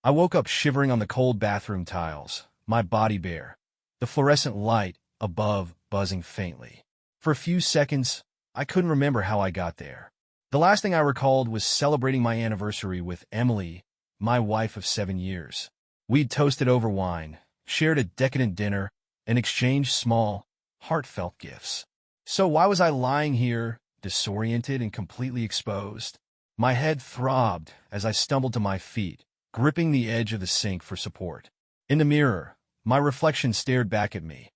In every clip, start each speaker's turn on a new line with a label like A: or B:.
A: I woke up shivering on the cold bathroom tiles, my body bare, the fluorescent light above buzzing faintly. For a few seconds, I couldn't remember how I got there. The last thing I recalled was celebrating my anniversary with Emily, my wife of 7 years. We'd toasted over wine, shared a decadent dinner, and exchanged small, heartfelt gifts. So why was I lying here, disoriented and completely exposed? My head throbbed as I stumbled to my feet, gripping the edge of the sink for support. In the mirror, my reflection stared back at me.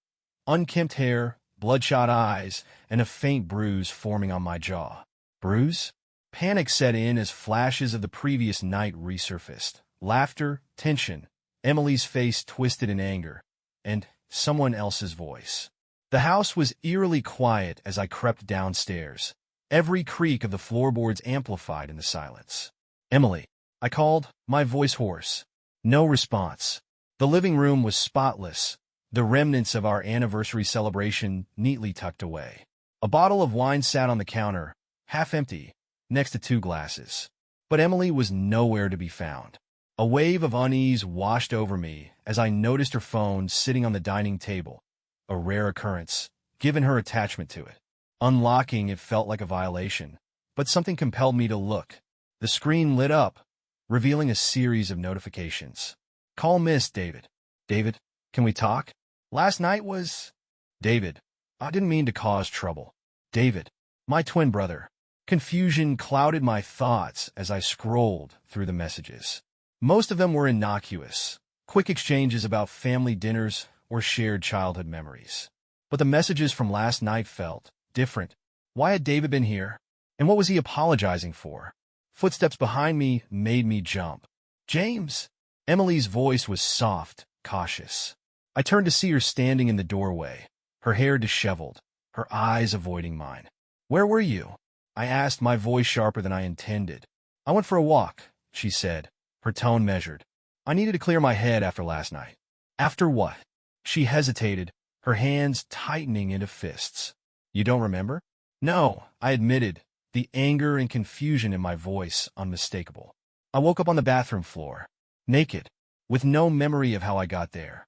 A: Unkempt hair, bloodshot eyes, and a faint bruise forming on my jaw. Bruise? Panic set in as flashes of the previous night resurfaced. Laughter, tension, Emily's face twisted in anger, and someone else's voice. The house was eerily quiet as I crept downstairs. Every creak of the floorboards amplified in the silence. Emily, I called, my voice hoarse. No response. The living room was spotless, the remnants of our anniversary celebration neatly tucked away. A bottle of wine sat on the counter, half empty, next to 2 glasses. But Emily was nowhere to be found. A wave of unease washed over me as I noticed her phone sitting on the dining table, a rare occurrence, given her attachment to it. Unlocking it felt like a violation, but something compelled me to look. The screen lit up, revealing a series of notifications. Call Miss David. David, can we talk? Last night was... David, I didn't mean to cause trouble. David, my twin brother. Confusion clouded my thoughts as I scrolled through the messages. Most of them were innocuous, quick exchanges about family dinners or shared childhood memories. But the messages from last night felt different. Why had David been here? And what was he apologizing for? Footsteps behind me made me jump. James! Emily's voice was soft, cautious. I turned to see her standing in the doorway, her hair disheveled, her eyes avoiding mine. Where were you? I asked, my voice sharper than I intended. I went for a walk, she said, her tone measured. I needed to clear my head after last night. After what? She hesitated, her hands tightening into fists. You don't remember? No, I admitted, the anger and confusion in my voice unmistakable. I woke up on the bathroom floor, naked, with no memory of how I got there.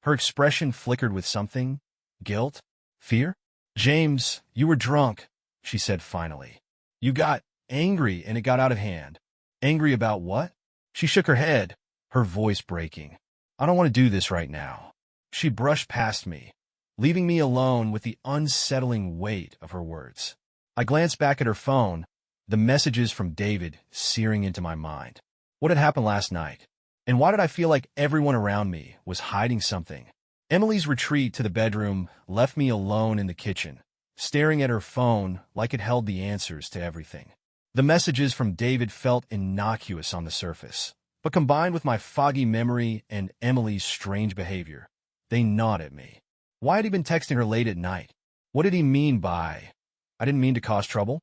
A: Her expression flickered with something. Guilt? Fear? James, you were drunk, she said finally. You got angry and it got out of hand. Angry about what? She shook her head, her voice breaking. I don't want to do this right now. She brushed past me, leaving me alone with the unsettling weight of her words. I glanced back at her phone, the messages from David searing into my mind. What had happened last night? And why did I feel like everyone around me was hiding something? Emily's retreat to the bedroom left me alone in the kitchen, staring at her phone like it held the answers to everything. The messages from David felt innocuous on the surface, but combined with my foggy memory and Emily's strange behavior, they gnawed at me. Why had he been texting her late at night? What did he mean by, I didn't mean to cause trouble?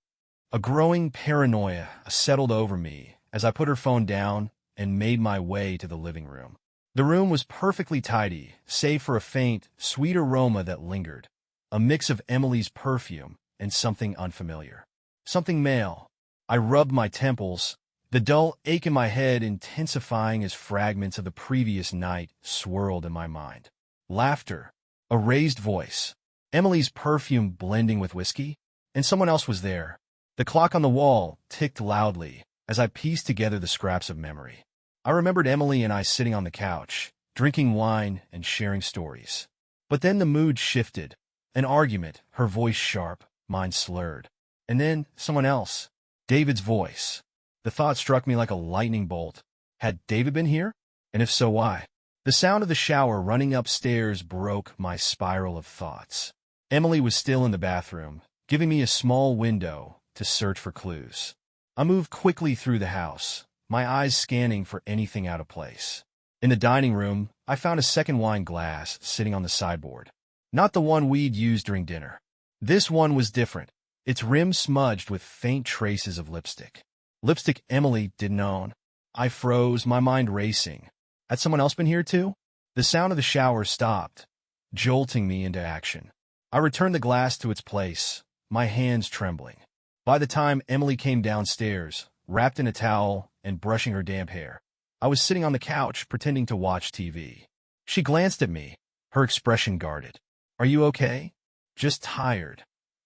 A: A growing paranoia settled over me as I put her phone down and made my way to the living room. The room was perfectly tidy, save for a faint, sweet aroma that lingered, a mix of Emily's perfume and something unfamiliar. Something male. I rubbed my temples, the dull ache in my head intensifying as fragments of the previous night swirled in my mind. Laughter. A raised voice. Emily's perfume blending with whiskey. And someone else was there. The clock on the wall ticked loudly as I pieced together the scraps of memory. I remembered Emily and I sitting on the couch, drinking wine and sharing stories. But then the mood shifted. An argument, her voice sharp, mine slurred. And then someone else. David's voice. The thought struck me like a lightning bolt. Had David been here? And if so, why? The sound of the shower running upstairs broke my spiral of thoughts. Emily was still in the bathroom, giving me a small window to search for clues. I moved quickly through the house, my eyes scanning for anything out of place. In the dining room, I found a second wine glass sitting on the sideboard. Not the one we'd used during dinner. This one was different, its rim smudged with faint traces of lipstick. Lipstick Emily didn't own. I froze, my mind racing. Had someone else been here too? The sound of the shower stopped, jolting me into action. I returned the glass to its place, my hands trembling. By the time Emily came downstairs, wrapped in a towel and brushing her damp hair, I was sitting on the couch, pretending to watch TV. She glanced at me, her expression guarded. "Are you okay?" "Just tired,"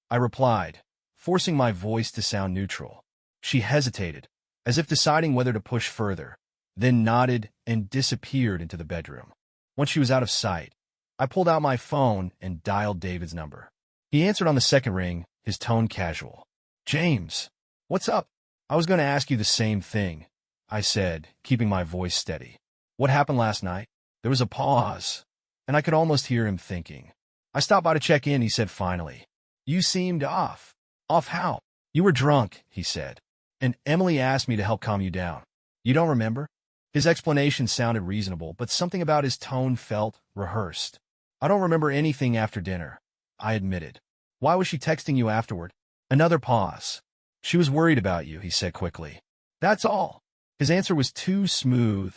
A: I replied, forcing my voice to sound neutral. She hesitated, as if deciding whether to push further, then nodded and disappeared into the bedroom. Once she was out of sight, I pulled out my phone and dialed David's number. He answered on the second ring, his tone casual. "James, what's up?" "I was going to ask you the same thing," I said, keeping my voice steady. "What happened last night?" There was a pause, and I could almost hear him thinking. "I stopped by to check in," he said finally. "You seemed off." "Off how?" "You were drunk," he said, "and Emily asked me to help calm you down." "You don't remember?" His explanation sounded reasonable, but something about his tone felt rehearsed. "I don't remember anything after dinner," I admitted. "Why was she texting you afterward?" Another pause. "She was worried about you," he said quickly. "That's all." His answer was too smooth,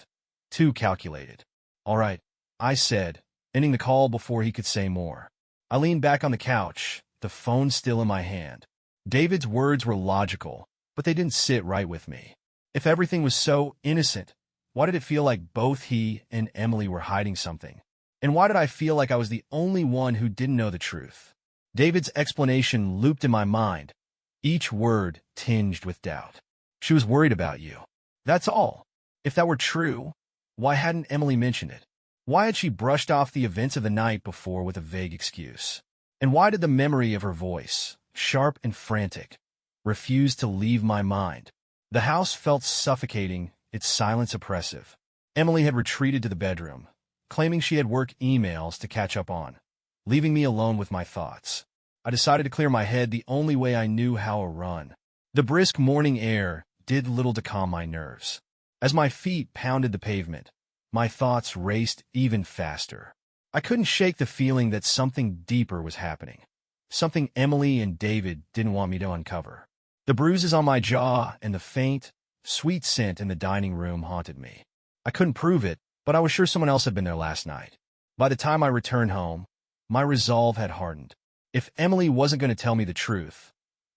A: too calculated. "All right," I said, ending the call before he could say more. I leaned back on the couch, the phone still in my hand. David's words were logical, but they didn't sit right with me. If everything was so innocent, why did it feel like both he and Emily were hiding something? And why did I feel like I was the only one who didn't know the truth? David's explanation looped in my mind, each word tinged with doubt. "She was worried about you. That's all." If that were true, why hadn't Emily mentioned it? Why had she brushed off the events of the night before with a vague excuse? And why did the memory of her voice, sharp and frantic, refuse to leave my mind? The house felt suffocating, its silence oppressive. Emily had retreated to the bedroom, claiming she had work emails to catch up on, leaving me alone with my thoughts. I decided to clear my head the only way I knew how to run. The brisk morning air did little to calm my nerves. As my feet pounded the pavement, my thoughts raced even faster. I couldn't shake the feeling that something deeper was happening, something Emily and David didn't want me to uncover. The bruises on my jaw and the faint, sweet scent in the dining room haunted me. I couldn't prove it, but I was sure someone else had been there last night. By the time I returned home, my resolve had hardened. If Emily wasn't going to tell me the truth,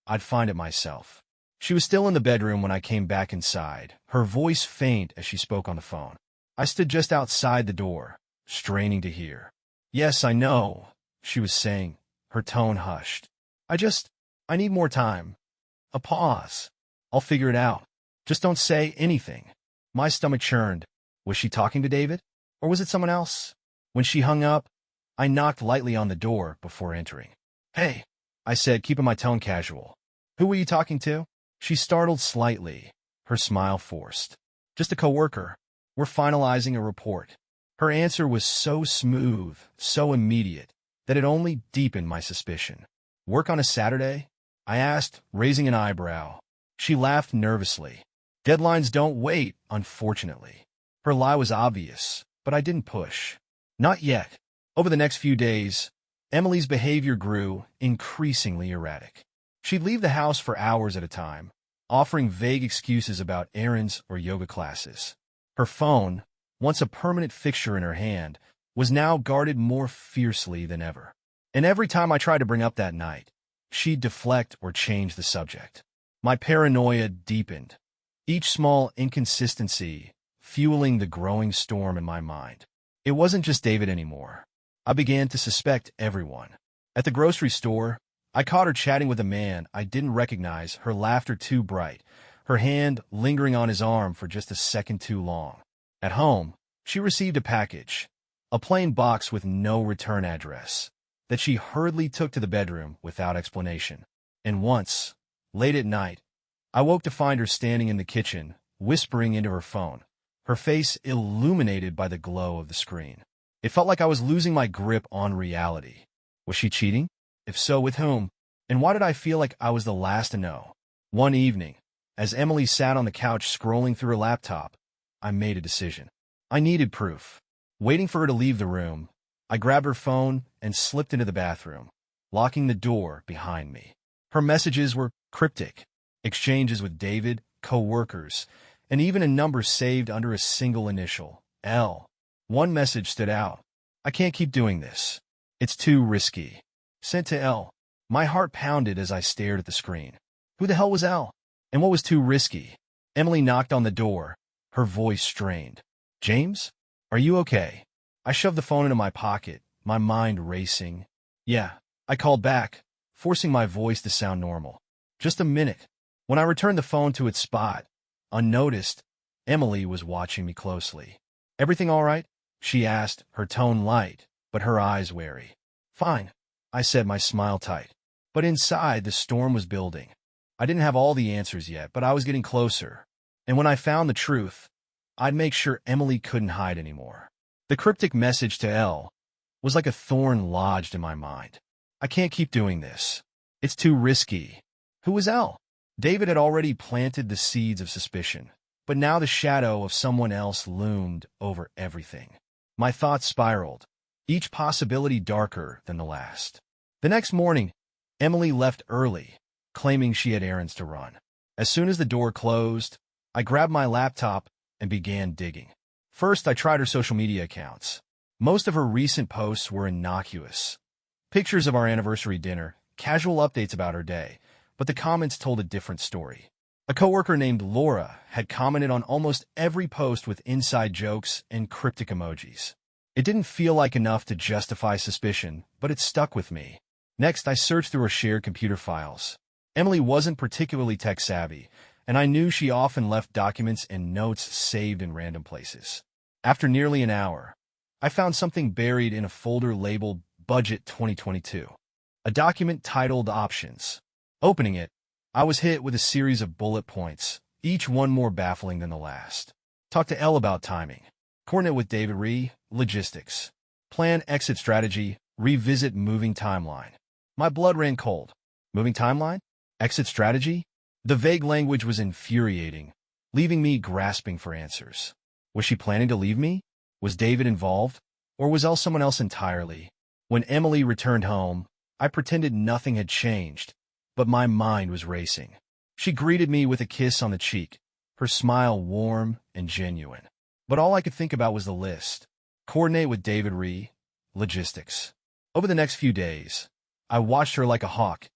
A: I'd find it myself. She was still in the bedroom when I came back inside, her voice faint as she spoke on the phone. I stood just outside the door, straining to hear. "Yes, I know," she was saying, her tone hushed. I need more time. A pause. I'll figure it out. Just don't say anything." My stomach churned. Was she talking to David? Or was it someone else? When she hung up, I knocked lightly on the door before entering. "Hey," I said, keeping my tone casual. "Who were you talking to?" She startled slightly, her smile forced. "Just a coworker. We're finalizing a report." Her answer was so smooth, so immediate, that it only deepened my suspicion. "Work on a Saturday?" I asked, raising an eyebrow. She laughed nervously. "Deadlines don't wait, unfortunately." Her lie was obvious, but I didn't push. Not yet. Over the next few days, Emily's behavior grew increasingly erratic. She'd leave the house for hours at a time, offering vague excuses about errands or yoga classes. Her phone, once a permanent fixture in her hand, was now guarded more fiercely than ever. And every time I tried to bring up that night, she'd deflect or change the subject. My paranoia deepened, each small inconsistency fueling the growing storm in my mind. It wasn't just David anymore. I began to suspect everyone. At the grocery store, I caught her chatting with a man I didn't recognize, her laughter too bright, her hand lingering on his arm for just a second too long. At home, she received a package, a plain box with no return address, that she hurriedly took to the bedroom without explanation. And once, late at night, I woke to find her standing in the kitchen, whispering into her phone, her face illuminated by the glow of the screen. It felt like I was losing my grip on reality. Was she cheating? If so, with whom? And why did I feel like I was the last to know? One evening, as Emily sat on the couch scrolling through her laptop, I made a decision. I needed proof. Waiting for her to leave the room, I grabbed her phone and slipped into the bathroom, locking the door behind me. Her messages were cryptic, exchanges with David, co-workers, and even a number saved under a single initial, L. One message stood out. "I can't keep doing this. It's too risky." Sent to L. My heart pounded as I stared at the screen. Who the hell was L? And what was too risky? Emily knocked on the door, her voice strained. "James? Are you okay?" I shoved the phone into my pocket, my mind racing. "Yeah," I called back, forcing my voice to sound normal. "Just a minute." When I returned the phone to its spot, unnoticed, Emily was watching me closely. "Everything all right?" she asked, her tone light, but her eyes wary. "Fine," I said, my smile tight. But inside, the storm was building. I didn't have all the answers yet, but I was getting closer. And when I found the truth, I'd make sure Emily couldn't hide anymore. The cryptic message to Elle was like a thorn lodged in my mind. "I can't keep doing this. It's too risky." Who was Elle? David had already planted the seeds of suspicion, but now the shadow of someone else loomed over everything. My thoughts spiraled, each possibility darker than the last. The next morning, Emily left early, claiming she had errands to run. As soon as the door closed, I grabbed my laptop and began digging. First, I tried her social media accounts. Most of her recent posts were innocuous. Pictures of our anniversary dinner, casual updates about her day, but the comments told a different story. A coworker named Laura had commented on almost every post with inside jokes and cryptic emojis. It didn't feel like enough to justify suspicion, but it stuck with me. Next, I searched through her shared computer files. Emily wasn't particularly tech-savvy, and I knew she often left documents and notes saved in random places. After nearly an hour, I found something buried in a folder labeled Budget 2022, a document titled Options. Opening it, I was hit with a series of bullet points, each one more baffling than the last. Talk to Elle about timing. Coordinate with David Re, logistics. Plan exit strategy, revisit moving timeline. My blood ran cold. Moving timeline? Exit strategy? The vague language was infuriating, leaving me grasping for answers. Was she planning to leave me? Was David involved? Or was Elle someone else entirely? When Emily returned home, I pretended nothing had changed, but my mind was racing. She greeted me with a kiss on the cheek, her smile warm and genuine. But all I could think about was the list. Coordinate with David Re, logistics. Over the next few days, I watched her like a hawk,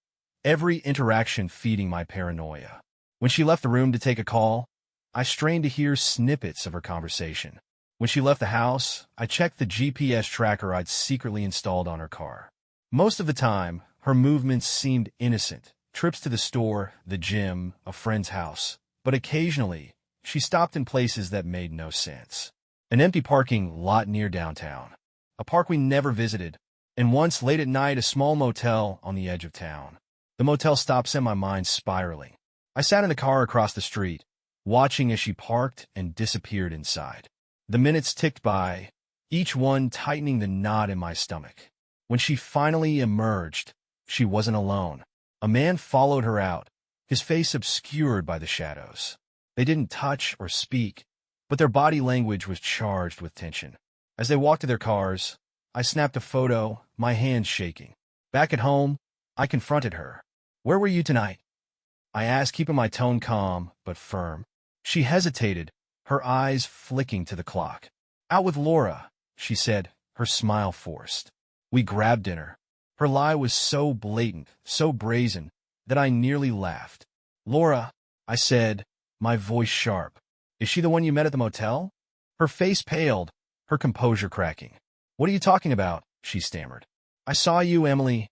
A: every interaction feeding my paranoia. When she left the room to take a call, I strained to hear snippets of her conversation. When she left the house, I checked the GPS tracker I'd secretly installed on her car. Most of the time, her movements seemed innocent, trips to the store, the gym, a friend's house. But occasionally, she stopped in places that made no sense. An empty parking lot near downtown, a park we never visited, and once late at night a small motel on the edge of town. The motel stop sent my mind spiraling. I sat in the car across the street, watching as she parked and disappeared inside. The minutes ticked by, each one tightening the knot in my stomach. When she finally emerged, she wasn't alone. A man followed her out, his face obscured by the shadows. They didn't touch or speak, but their body language was charged with tension. As they walked to their cars, I snapped a photo, my hands shaking. Back at home, I confronted her. "Where were you tonight?" I asked, keeping my tone calm but firm. She hesitated, her eyes flicking to the clock. "Out with Laura," she said, her smile forced. We grabbed dinner. Her lie was so blatant, so brazen, that I nearly laughed. "Laura," I said, my voice sharp. "Is she the one you met at the motel?" Her face paled, her composure cracking. "What are you talking about?" she stammered. "I saw you, Emily,"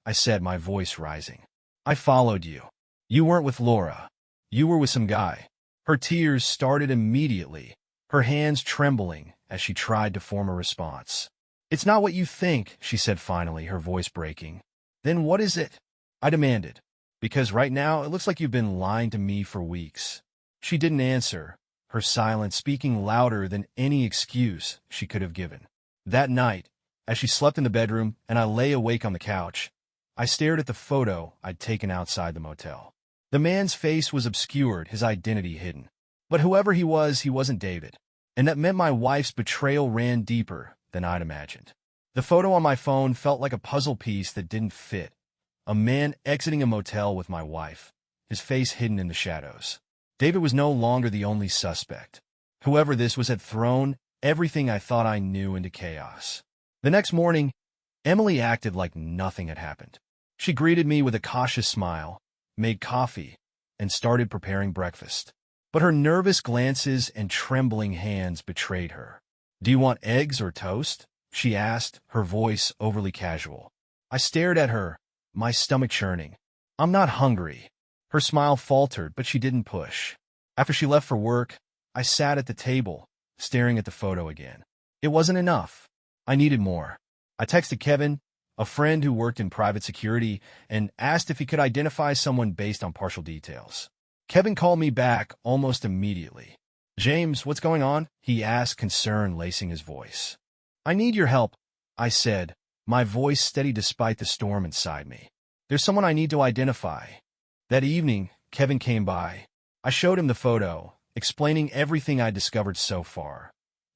A: I said, my voice rising. "I followed you. You weren't with Laura. You were with some guy." Her tears started immediately, her hands trembling as she tried to form a response. "It's not what you think," she said finally, her voice breaking. "Then what is it?" I demanded. "Because right now it looks like you've been lying to me for weeks." She didn't answer, her silence speaking louder than any excuse she could have given. That night, as she slept in the bedroom and I lay awake on the couch, I stared at the photo I'd taken outside the motel. The man's face was obscured, his identity hidden. But whoever he wasn't David. And that meant my wife's betrayal ran deeper than I'd imagined. The photo on my phone felt like a puzzle piece that didn't fit. A man exiting a motel with my wife, his face hidden in the shadows. David was no longer the only suspect. Whoever this was had thrown everything I thought I knew into chaos. The next morning, Emily acted like nothing had happened. She greeted me with a cautious smile, made coffee, and started preparing breakfast. but her nervous glances and trembling hands betrayed her. "Do you want eggs or toast?" she asked, her voice overly casual. I stared at her, my stomach churning. "I'm not hungry." Her smile faltered, but she didn't push. After she left for work, I sat at the table, staring at the photo again. It wasn't enough. I needed more. I texted Kevin, a friend who worked in private security, and asked if he could identify someone based on partial details. Kevin called me back almost immediately. "James, what's going on?" he asked, concern lacing his voice. "I need your help," I said, my voice steady despite the storm inside me. "There's someone I need to identify." That evening, Kevin came by. I showed him the photo, explaining everything I'd discovered so far.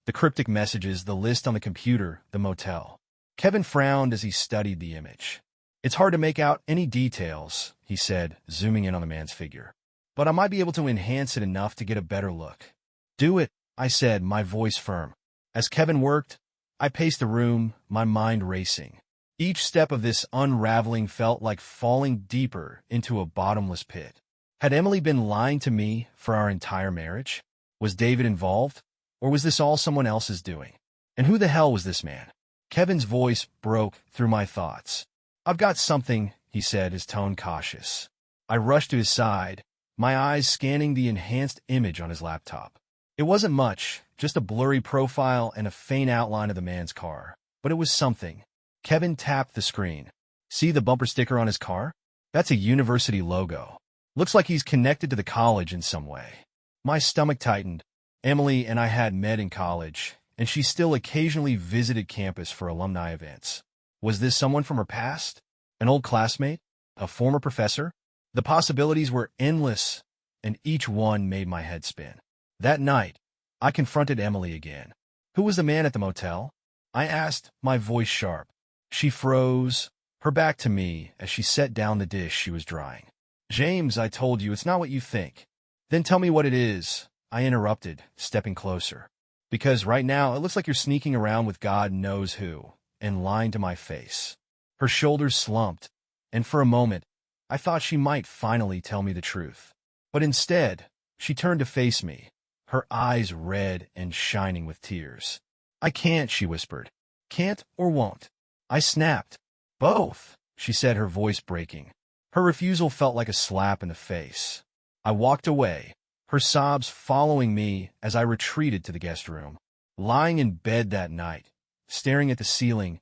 A: The cryptic messages, the list on the computer, the motel. Kevin frowned as he studied the image. "It's hard to make out any details," he said, zooming in on the man's figure. "But I might be able to enhance it enough to get a better look." "Do it," I said, my voice firm. As Kevin worked, I paced the room, my mind racing. Each step of this unraveling felt like falling deeper into a bottomless pit. Had Emily been lying to me for our entire marriage? Was David involved? Or was this all someone else's doing? And who the hell was this man? Kevin's voice broke through my thoughts. "I've got something," he said, his tone cautious. I rushed to his side, my eyes scanning the enhanced image on his laptop. It wasn't much, just a blurry profile and a faint outline of the man's car. But it was something. Kevin tapped the screen. "See the bumper sticker on his car? That's a university logo. Looks like he's connected to the college in some way." My stomach tightened. Emily and I had met in college, and she still occasionally visited campus for alumni events. Was this someone from her past? An old classmate? A former professor? The possibilities were endless, and each one made my head spin. That night, I confronted Emily again. "Who was the man at the motel?" I asked, my voice sharp. She froze, her back to me as she set down the dish she was drying. "James, I told you, it's not what you think." "Then tell me what it is," I interrupted, stepping closer. "Because right now, it looks like you're sneaking around with God knows who, and lying to my face." Her shoulders slumped, and for a moment, I thought she might finally tell me the truth. But instead, she turned to face me, her eyes red and shining with tears. "I can't," she whispered. "Can't or won't." I snapped. "Both," she said, her voice breaking. Her refusal felt like a slap in the face. I walked away, her sobs following me as I retreated to the guest room. Lying in bed that night, staring at the ceiling,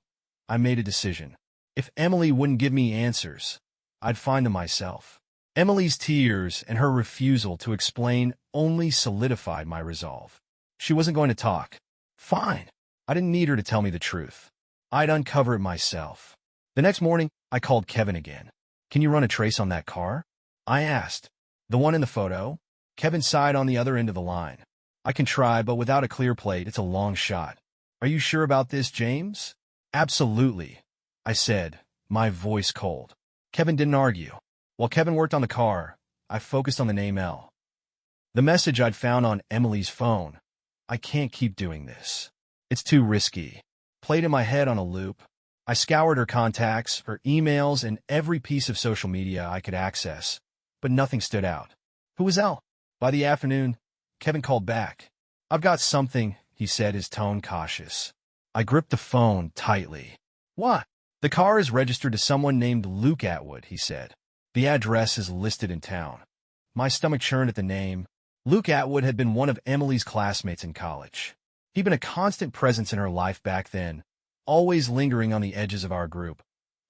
A: I made a decision. If Emily wouldn't give me answers, I'd find them myself. Emily's tears and her refusal to explain only solidified my resolve. She wasn't going to talk. Fine. I didn't need her to tell me the truth. I'd uncover it myself. The next morning, I called Kevin again. "Can you run a trace on that car?" I asked. "The one in the photo?" Kevin sighed on the other end of the line. "I can try, but without a clear plate, it's a long shot." "Are you sure about this, James?" "Absolutely," I said, my voice cold. Kevin didn't argue. While Kevin worked on the car, I focused on the name L. The message I'd found on Emily's phone. "I can't keep doing this. It's too risky." Played in my head on a loop. I scoured her contacts, her emails, and every piece of social media I could access, but nothing stood out. Who was L? By the afternoon, Kevin called back. "I've got something," he said, his tone cautious. I gripped the phone tightly. "What?" "The car is registered to someone named Luke Atwood," he said. "The address is listed in town." My stomach churned at the name. Luke Atwood had been one of Emily's classmates in college. He'd been a constant presence in her life back then, always lingering on the edges of our group,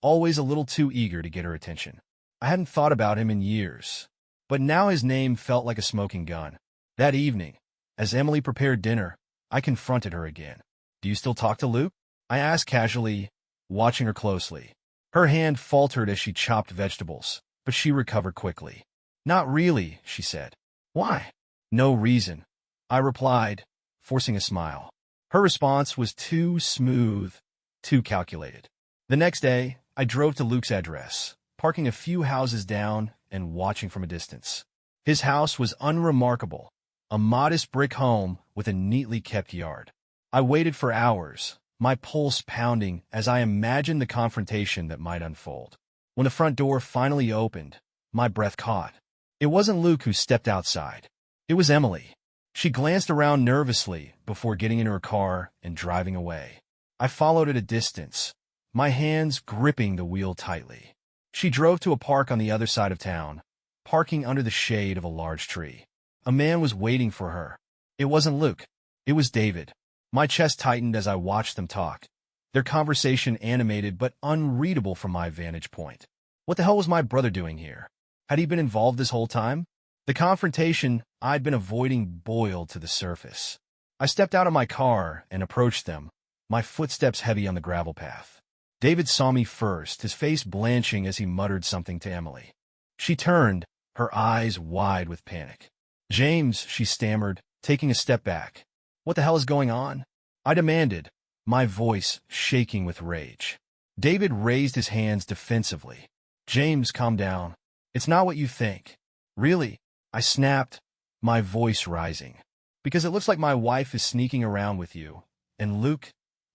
A: always a little too eager to get her attention. I hadn't thought about him in years, but now his name felt like a smoking gun. That evening, as Emily prepared dinner, I confronted her again. "Do you still talk to Luke?" I asked casually, watching her closely. Her hand faltered as she chopped vegetables, but she recovered quickly. "Not really," she said. "Why?" "No reason," I replied, forcing a smile. Her response was too smooth, too calculated. The next day, I drove to Luke's address, parking a few houses down and watching from a distance. His house was unremarkable, a modest brick home with a neatly kept yard. I waited for hours, my pulse pounding as I imagined the confrontation that might unfold. When the front door finally opened, my breath caught. It wasn't Luke who stepped outside. It was Emily. She glanced around nervously before getting into her car and driving away. I followed at a distance, my hands gripping the wheel tightly. She drove to a park on the other side of town, parking under the shade of a large tree. A man was waiting for her. It wasn't Luke. It was David. My chest tightened as I watched them talk, their conversation animated but unreadable from my vantage point. What the hell was my brother doing here? Had he been involved this whole time? The confrontation I'd been avoiding boiled to the surface. I stepped out of my car and approached them, my footsteps heavy on the gravel path. David saw me first, his face blanching as he muttered something to Emily. She turned, her eyes wide with panic. "James," she stammered, taking a step back. "What the hell is going on?" I demanded, my voice shaking with rage. David raised his hands defensively. "James, calm down. It's not what you think." "Really?" I snapped, my voice rising. "Because it looks like my wife is sneaking around with you, and Luke,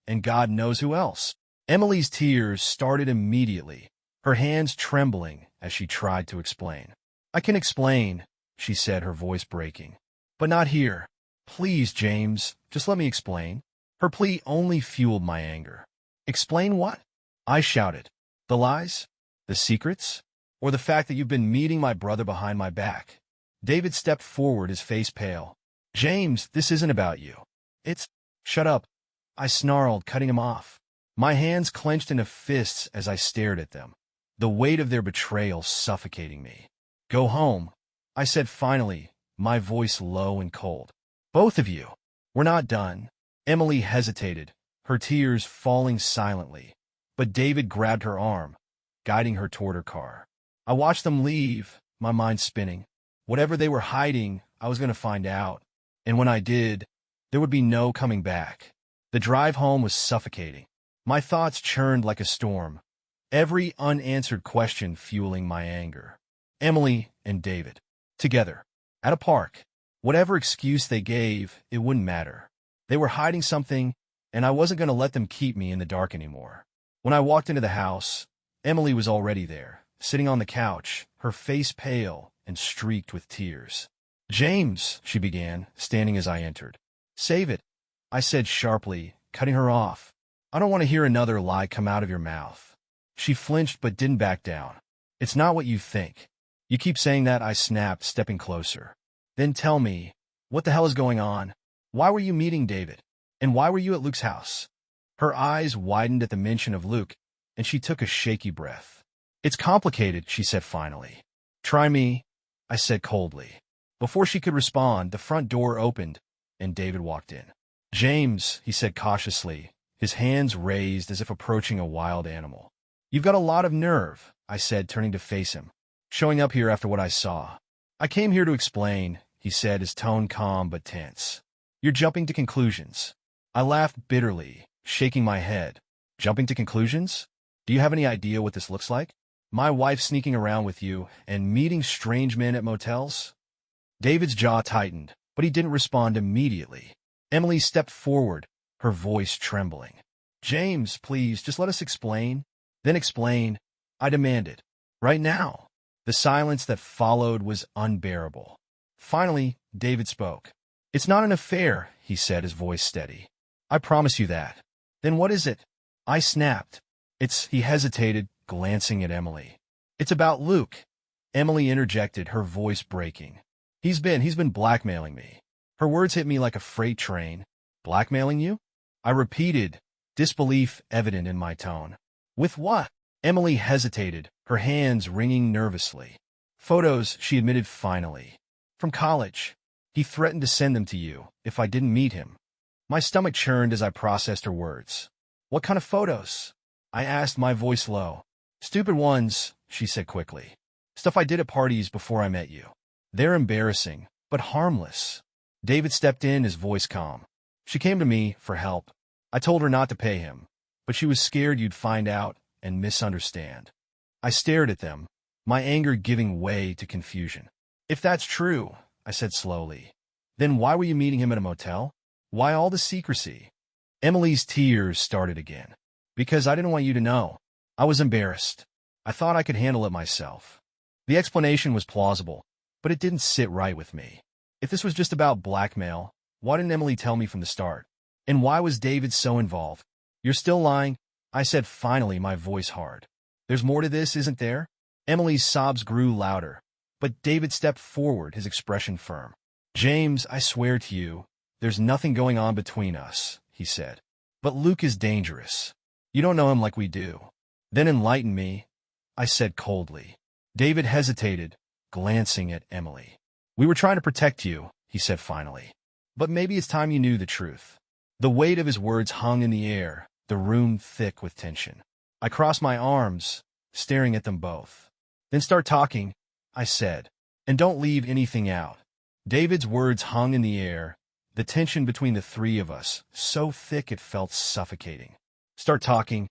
A: and God knows who else." Emily's tears started immediately, her hands trembling as she tried to explain. "I can explain," she said, her voice breaking. "But not here. Please, James, just let me explain." Her plea only fueled my anger. "Explain what?" I shouted. "The lies? The secrets? Or the fact that you've been meeting my brother behind my back?" David stepped forward, his face pale. "James, this isn't about you. It's—" "Shut up," I snarled, cutting him off. My hands clenched into fists as I stared at them, the weight of their betrayal suffocating me. "Go home," I said finally, my voice low and cold. "Both of you. We're not done." Emily hesitated, her tears falling silently, but David grabbed her arm, guiding her toward her car. I watched them leave, my mind spinning. Whatever they were hiding, I was going to find out. And when I did, there would be no coming back. The drive home was suffocating. My thoughts churned like a storm, every unanswered question fueling my anger. Emily and David. Together. At a park. Whatever excuse they gave, it wouldn't matter. They were hiding something, and I wasn't going to let them keep me in the dark anymore. When I walked into the house, Emily was already there, sitting on the couch, her face pale and streaked with tears. "James," she began, standing as I entered. "Save it," I said sharply, cutting her off. "I don't want to hear another lie come out of your mouth." She flinched but didn't back down. "It's not what you think." "You keep saying that," I snapped, stepping closer. "Then tell me, what the hell is going on? Why were you meeting David? And why were you at Luke's house?" Her eyes widened at the mention of Luke, and she took a shaky breath. "It's complicated," she said finally. "Try me," I said coldly. Before she could respond, the front door opened, and David walked in. "James," he said cautiously, his hands raised as if approaching a wild animal. "You've got a lot of nerve," I said, turning to face him, "showing up here after what I saw." "I came here to explain," he said, his tone calm but tense. "You're jumping to conclusions." I laughed bitterly, shaking my head. "Jumping to conclusions? Do you have any idea what this looks like? My wife sneaking around with you and meeting strange men at motels?" David's jaw tightened, but he didn't respond immediately. Emily stepped forward, her voice trembling. "James, please, just let us explain." "Then explain," I demanded. "Right now." The silence that followed was unbearable. Finally, David spoke. "It's not an affair," he said, his voice steady. "I promise you that." "Then what is it?" I snapped. He hesitated, glancing at Emily. "It's about Luke." Emily interjected, her voice breaking. He's been blackmailing me." Her words hit me like a freight train. "Blackmailing you?" I repeated, disbelief evident in my tone. "With what?" Emily hesitated, her hands wringing nervously. "Photos," she admitted finally. "From college. He threatened to send them to you, if I didn't meet him." My stomach churned as I processed her words. "What kind of photos?" I asked, my voice low. "Stupid ones," she said quickly. "Stuff I did at parties before I met you. They're embarrassing, but harmless." David stepped in, his voice calm. "She came to me for help. I told her not to pay him, but she was scared you'd find out and misunderstand." I stared at them, my anger giving way to confusion. "If that's true," I said slowly, "then why were you meeting him at a motel? Why all the secrecy?" Emily's tears started again. "Because I didn't want you to know. I was embarrassed. I thought I could handle it myself." The explanation was plausible, but it didn't sit right with me. If this was just about blackmail, why didn't Emily tell me from the start? And why was David so involved? You're still lying, I said finally, my voice hard. There's more to this, isn't there? Emily's sobs grew louder, but David stepped forward, his expression firm. James, I swear to you, there's nothing going on between us, he said. But Luke is dangerous. You don't know him like we do. Then enlighten me, I said coldly. David hesitated, glancing at Emily. We were trying to protect you, he said finally. But maybe it's time you knew the truth. The weight of his words hung in the air, the room thick with tension. I crossed my arms, staring at them both. Then start talking, I said. And don't leave anything out. David's words hung in the air, the tension between the three of us, so thick it felt suffocating. Start talking,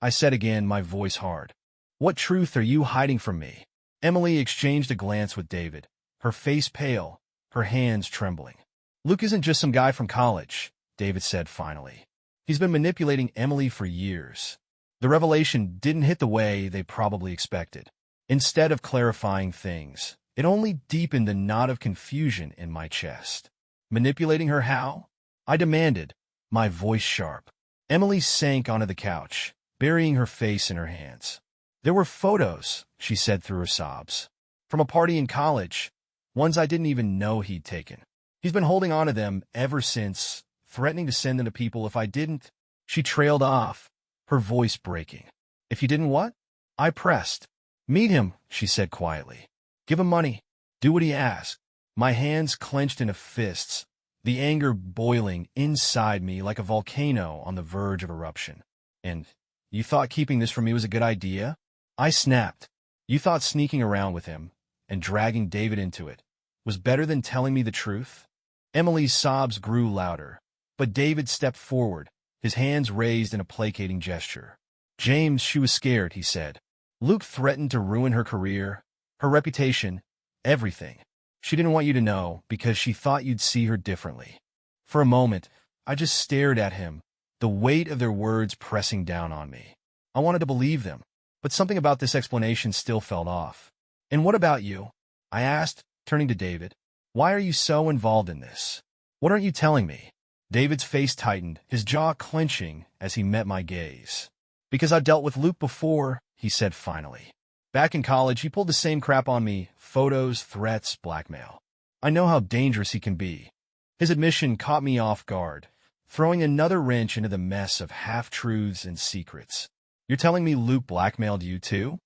A: I said again, my voice hard. What truth are you hiding from me? Emily exchanged a glance with David, her face pale, her hands trembling. Luke isn't just some guy from college, David said finally. He's been manipulating Emily for years. The revelation didn't hit the way they probably expected. Instead of clarifying things, it only deepened the knot of confusion in my chest. Manipulating her how? I demanded, my voice sharp. Emily sank onto the couch, burying her face in her hands. There were photos, she said through her sobs. From a party in college, ones I didn't even know he'd taken. He's been holding on to them ever since, threatening to send them to people if I didn't. She trailed off, her voice breaking. If you didn't what? I pressed. Meet him, she said quietly. Give him money. Do what he asks. My hands clenched into fists, the anger boiling inside me like a volcano on the verge of eruption. And you thought keeping this from me was a good idea? I snapped. You thought sneaking around with him and dragging David into it was better than telling me the truth? Emily's sobs grew louder, but David stepped forward, his hands raised in a placating gesture. James, she was scared, he said. Luke threatened to ruin her career, her reputation, everything. She didn't want you to know because she thought you'd see her differently. For a moment, I just stared at him, the weight of their words pressing down on me. I wanted to believe them, but something about this explanation still felt off. And what about you? I asked, turning to David. Why are you so involved in this? What aren't you telling me? David's face tightened, his jaw clenching as he met my gaze. Because I've dealt with Luke before, he said finally. Back in college, he pulled the same crap on me, photos, threats, blackmail. I know how dangerous he can be. His admission caught me off guard, throwing another wrench into the mess of half-truths and secrets. You're telling me Luke blackmailed you too?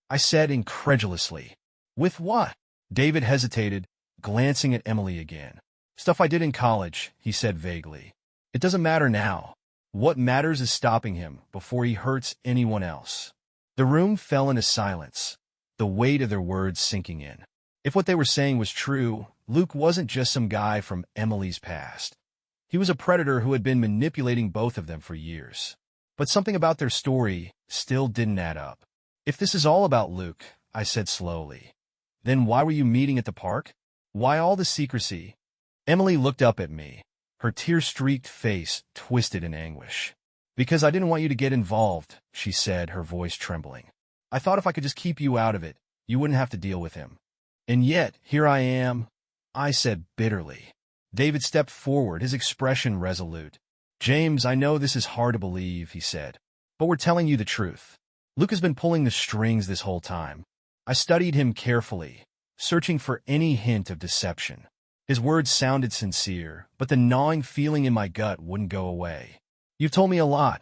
A: I said incredulously. With what? David hesitated, glancing at Emily again. Stuff I did in college, he said vaguely. It doesn't matter now. What matters is stopping him before he hurts anyone else. The room fell into silence, the weight of their words sinking in. If what they were saying was true, Luke wasn't just some guy from Emily's past. He was a predator who had been manipulating both of them for years. But something about their story still didn't add up. If this is all about Luke, I said slowly, then why were you meeting at the park? Why all the secrecy? Emily looked up at me, her tear-streaked face twisted in anguish. Because I didn't want you to get involved, she said, her voice trembling. I thought if I could just keep you out of it, you wouldn't have to deal with him. And yet, here I am, I said bitterly. David stepped forward, his expression resolute. James, I know this is hard to believe, he said, but we're telling you the truth. Luke has been pulling the strings this whole time. I studied him carefully, searching for any hint of deception. His words sounded sincere, but the gnawing feeling in my gut wouldn't go away. You've told me a lot,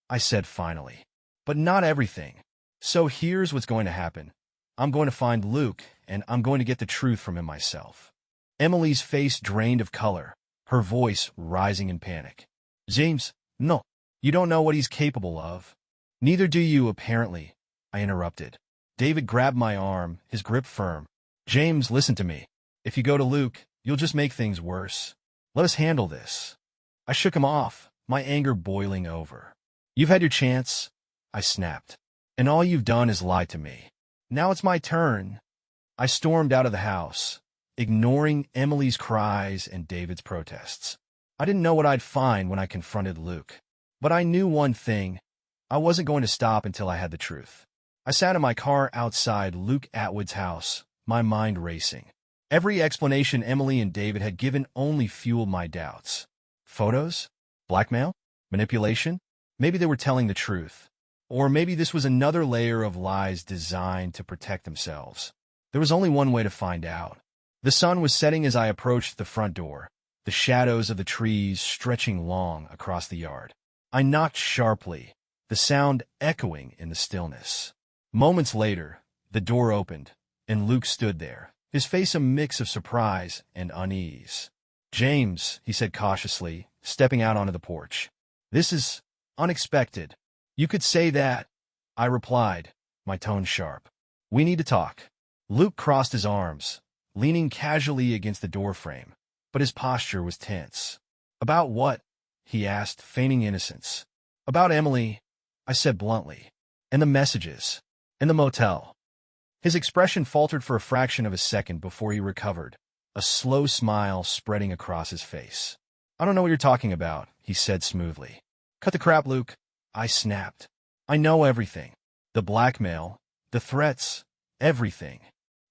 A: I said finally, but not everything. So here's what's going to happen. I'm going to find Luke, and I'm going to get the truth from him myself. Emily's face drained of color, her voice rising in panic. James, no, you don't know what he's capable of. Neither do you, apparently, I interrupted. David grabbed my arm, his grip firm. James, listen to me. If you go to Luke, you'll just make things worse. Let us handle this. I shook him off, my anger boiling over. You've had your chance, I snapped, and all you've done is lie to me. Now it's my turn. I stormed out of the house, ignoring Emily's cries and David's protests. I didn't know what I'd find when I confronted Luke, but I knew one thing. I wasn't going to stop until I had the truth. I sat in my car outside Luke Atwood's house, my mind racing. Every explanation Emily and David had given only fueled my doubts. Photos? Blackmail? Manipulation? Maybe they were telling the truth. Or maybe this was another layer of lies designed to protect themselves. There was only one way to find out. The sun was setting as I approached the front door, the shadows of the trees stretching long across the yard. I knocked sharply, the sound echoing in the stillness. Moments later, the door opened, and Luke stood there, his face a mix of surprise and unease. "James," he said cautiously, stepping out onto the porch. "This is unexpected." "You could say that," I replied, my tone sharp. "We need to talk." Luke crossed his arms, leaning casually against the doorframe, but his posture was tense. "About what?" he asked, feigning innocence. "About Emily," I said bluntly. "And the messages. And the motel." His expression faltered for a fraction of a second before he recovered, a slow smile spreading across his face. "I don't know what you're talking about," he said smoothly. "Cut the crap, Luke," I snapped. "I know everything. The blackmail, the threats, everything."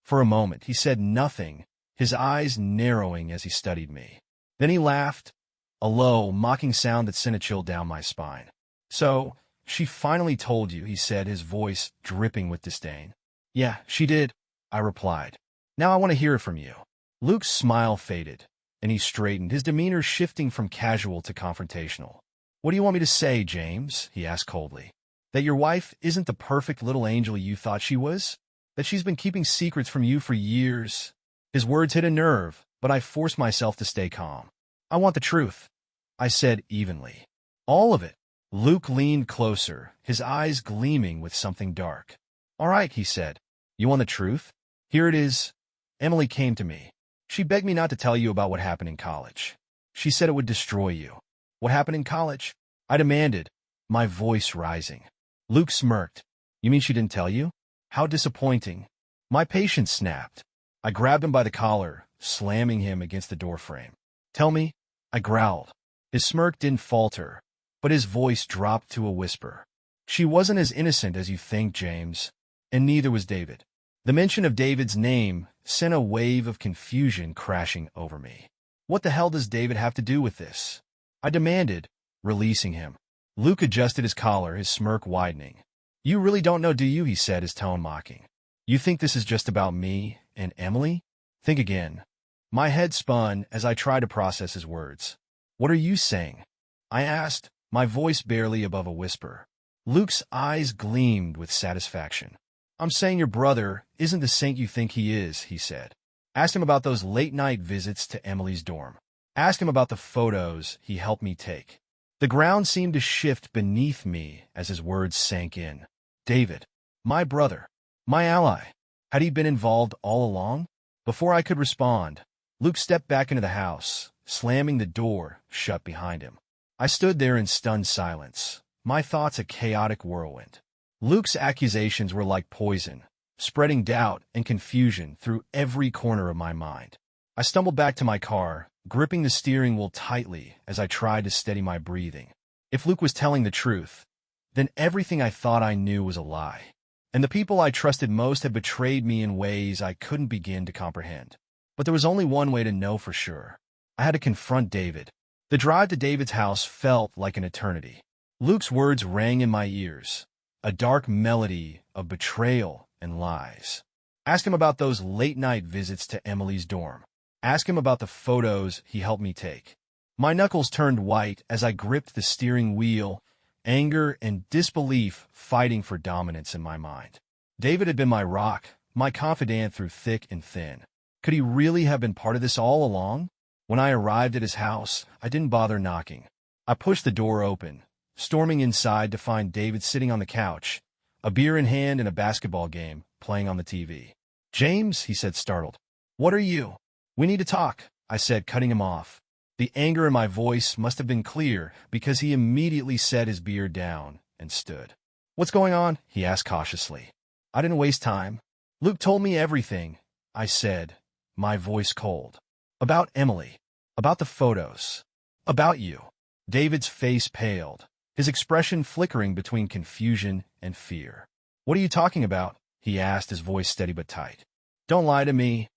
A: For a moment, he said nothing, his eyes narrowing as he studied me. Then he laughed, a low, mocking sound that sent a chill down my spine. "So, she finally told you," he said, his voice dripping with disdain. "Yeah, she did," I replied. "Now I want to hear it from you." Luke's smile faded, and he straightened, his demeanor shifting from casual to confrontational. "What do you want me to say, James?" he asked coldly. "That your wife isn't the perfect little angel you thought she was? That she's been keeping secrets from you for years?" His words hit a nerve, but I forced myself to stay calm. "I want the truth," I said evenly. "All of it." Luke leaned closer, his eyes gleaming with something dark. "All right," he said. "You want the truth? Here it is. Emily came to me. She begged me not to tell you about what happened in college. She said it would destroy you." "What happened in college?" I demanded, my voice rising. Luke smirked. "You mean she didn't tell you? How disappointing." My patience snapped. I grabbed him by the collar, slamming him against the doorframe. "Tell me," I growled. His smirk didn't falter, but his voice dropped to a whisper. "She wasn't as innocent as you think, James, and neither was David." The mention of David's name sent a wave of confusion crashing over me. "What the hell does David have to do with this?" I demanded, releasing him. Luke adjusted his collar, his smirk widening. "You really don't know, do you?" he said, his tone mocking. "You think this is just about me and Emily? Think again." My head spun as I tried to process his words. "What are you saying?" I asked, my voice barely above a whisper. Luke's eyes gleamed with satisfaction. "I'm saying your brother isn't the saint you think he is," he said. "Ask him about those late-night visits to Emily's dorm. Ask him about the photos he helped me take." The ground seemed to shift beneath me as his words sank in. David, my brother, my ally. Had he been involved all along? Before I could respond, Luke stepped back into the house, slamming the door shut behind him. I stood there in stunned silence, my thoughts a chaotic whirlwind. Luke's accusations were like poison, spreading doubt and confusion through every corner of my mind. I stumbled back to my car, gripping the steering wheel tightly as I tried to steady my breathing. If Luke was telling the truth, then everything I thought I knew was a lie, and the people I trusted most had betrayed me in ways I couldn't begin to comprehend. But there was only one way to know for sure. I had to confront David. The drive to David's house felt like an eternity. Luke's words rang in my ears, a dark melody of betrayal and lies. Ask him about those late-night visits to Emily's dorm. Ask him about the photos he helped me take. My knuckles turned white as I gripped the steering wheel, anger and disbelief fighting for dominance in my mind. David had been my rock, my confidant through thick and thin. Could he really have been part of this all along? When I arrived at his house, I didn't bother knocking. I pushed the door open, storming inside to find David sitting on the couch, a beer in hand and a basketball game playing on the TV. "James," he said, startled. "What are you?" "We need to talk," I said, cutting him off. The anger in my voice must have been clear because he immediately set his beer down and stood. "What's going on?" he asked cautiously. I didn't waste time. "Luke told me everything," I said, my voice cold. "About Emily, about the photos, about you." David's face paled, his expression flickering between confusion and fear. "What are you talking about?" he asked, his voice steady but tight. "Don't lie to me,"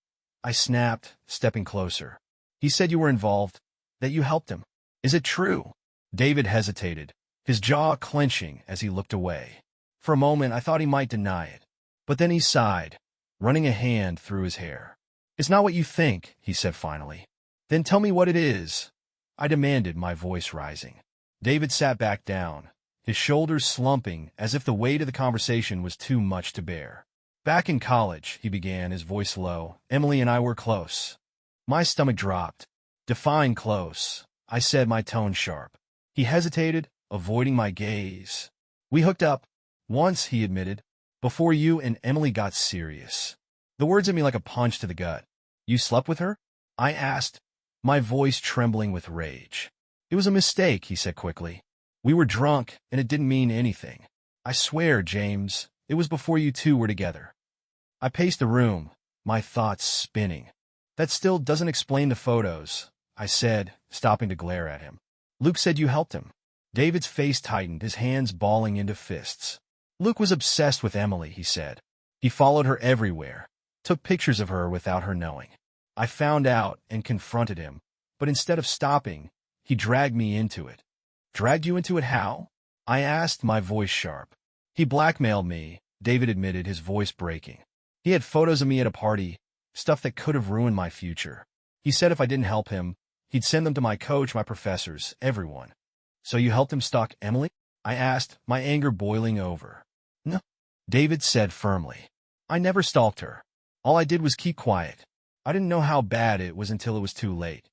A: I snapped, stepping closer. He said you were involved, that you helped him. Is it true? David hesitated, his jaw clenching as he looked away. For a moment, I thought he might deny it. But then he sighed, running a hand through his hair. It's not what you think, he said finally. Then tell me what it is, I demanded, my voice rising. David sat back down, his shoulders slumping as if the weight of the conversation was too much to bear. Back in college, he began, his voice low, Emily and I were close. My stomach dropped. Define close, I said, my tone sharp. He hesitated, avoiding my gaze. We hooked up once, he admitted, before you and Emily got serious. The words hit me like a punch to the gut. You slept with her? I asked, my voice trembling with rage. It was a mistake, he said quickly. We were drunk, and it didn't mean anything. I swear, James, it was before you two were together. I paced the room, my thoughts spinning. That still doesn't explain the photos, I said, stopping to glare at him. Luke said you helped him. David's face tightened, his hands balling into fists. Luke was obsessed with Emily, he said. He followed her everywhere, took pictures of her without her knowing. I found out and confronted him, but instead of stopping, he dragged me into it. Dragged you into it how? I asked, my voice sharp. He blackmailed me, David admitted, his voice breaking. He had photos of me at a party, stuff that could have ruined my future. He said if I didn't help him, he'd send them to my coach, my professors, everyone. So you helped him stalk Emily? I asked, my anger boiling over. No, David said firmly. I never stalked her. All I did was keep quiet. I didn't know how bad it was until it was too late.